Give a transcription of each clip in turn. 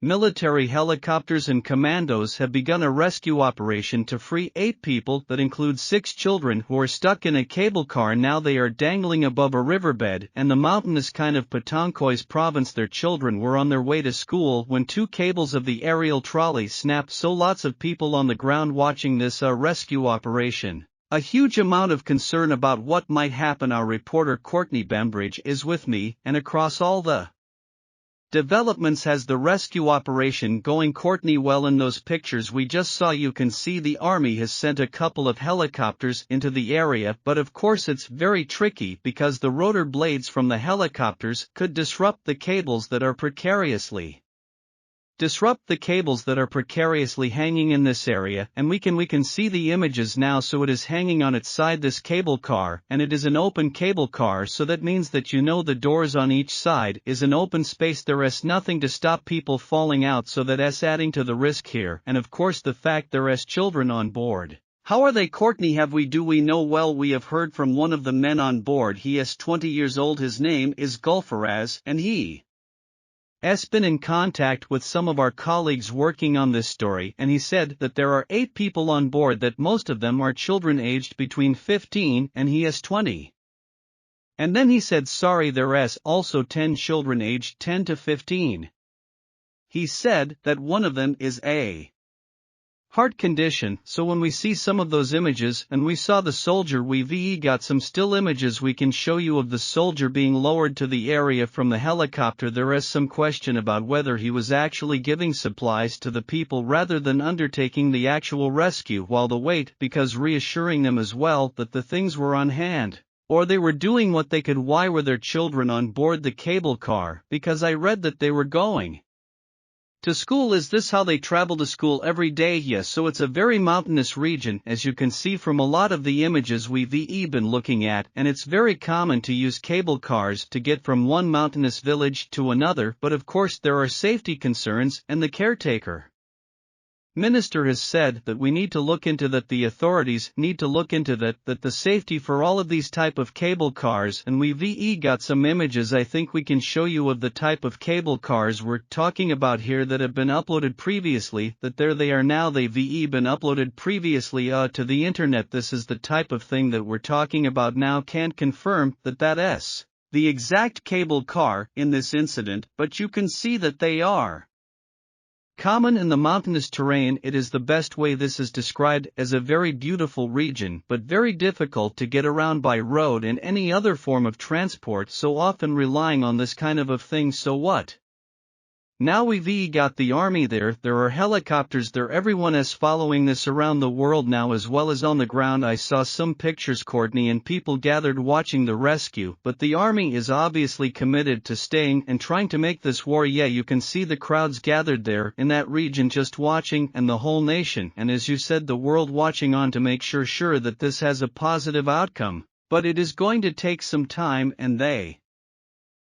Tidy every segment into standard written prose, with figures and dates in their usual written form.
Military helicopters and commandos have begun a rescue operation to free 8 people that include 6 children who are stuck in a cable car. Now they are dangling above a riverbed and the mountainous kind of Patankois province. Their children were on their way to school when 2 cables of the aerial trolley snapped, so lots of people on the ground watching this rescue operation. A huge amount of concern about what might happen. Our reporter Courtney Bembridge is with me, and across all the developments has the rescue operation going. Courtney, well, in those pictures we just saw you can see the army has sent a couple of helicopters into the area, but of course it's very tricky because the rotor blades from the helicopters could disrupt the cables that are precariously hanging in this area, and we can see the images now. So it is hanging on its side, this cable car, and it is an open cable car, so that means that the doors on each side is an open space. There is nothing to stop people falling out, so that is adding to the risk here, and of course the fact there is children on board. How are they, Courtney? Do we know? Well, we have heard from one of the men on board. He is 20 years old. His name is Gulfaraz, and he has been in contact with some of our colleagues working on this story, and he said that there are 8 people on board, that most of them are children aged between 15 and he is 20. And then he said sorry, there is also 10 children aged 10 to 15. He said that one of them is a heart condition. So when we see some of those images, and we saw the soldier, we've got some still images we can show you of the soldier being lowered to the area from the helicopter. There is some question about whether he was actually giving supplies to the people rather than undertaking the actual rescue while the wait, because reassuring them as well that the things were on hand, or they were doing what they could. Why were their children on board the cable car? Because I read that they were going to school. Is this how they travel to school every day? Yes, so it's a very mountainous region, as you can see from a lot of the images we've been looking at, and it's very common to use cable cars to get from one mountainous village to another, but of course there are safety concerns, and the caretaker minister has said that we need to look into that, the authorities need to look into that the safety for all of these type of cable cars. And we've got some images I think we can show you of the type of cable cars we're talking about here that have been uploaded previously, that there they are now. They've been uploaded previously to the internet. This is the type of thing that we're talking about now. Can't confirm that is the exact cable car in this incident, but you can see that they are common in the mountainous terrain. It is the best way. This is described as a very beautiful region, but very difficult to get around by road and any other form of transport, so often relying on this kind of thing. So what? Now we've got the army there are helicopters there, everyone is following this around the world now as well as on the ground. I saw some pictures, Courtney, and people gathered watching the rescue, but the army is obviously committed to staying and trying to make this war. Yeah, you can see the crowds gathered there in that region just watching, and the whole nation, and as you said, the world watching on to make sure that this has a positive outcome, but it is going to take some time, and they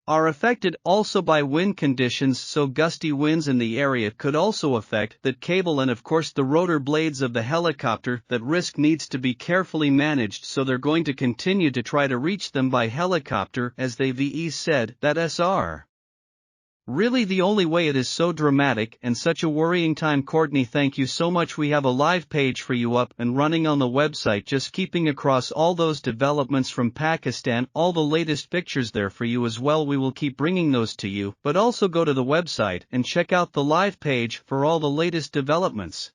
are affected also by wind conditions, so gusty winds in the area could also affect that cable and of course the rotor blades of the helicopter. That risk needs to be carefully managed, so they're going to continue to try to reach them by helicopter, as they've said. That SR really the only way. It is so dramatic and such a worrying time. Courtney, thank you so much. We have a live page for you up and running on the website, just keeping across all those developments from Pakistan, all the latest pictures there for you as well. We will keep bringing those to you, but also go to the website and check out the live page for all the latest developments.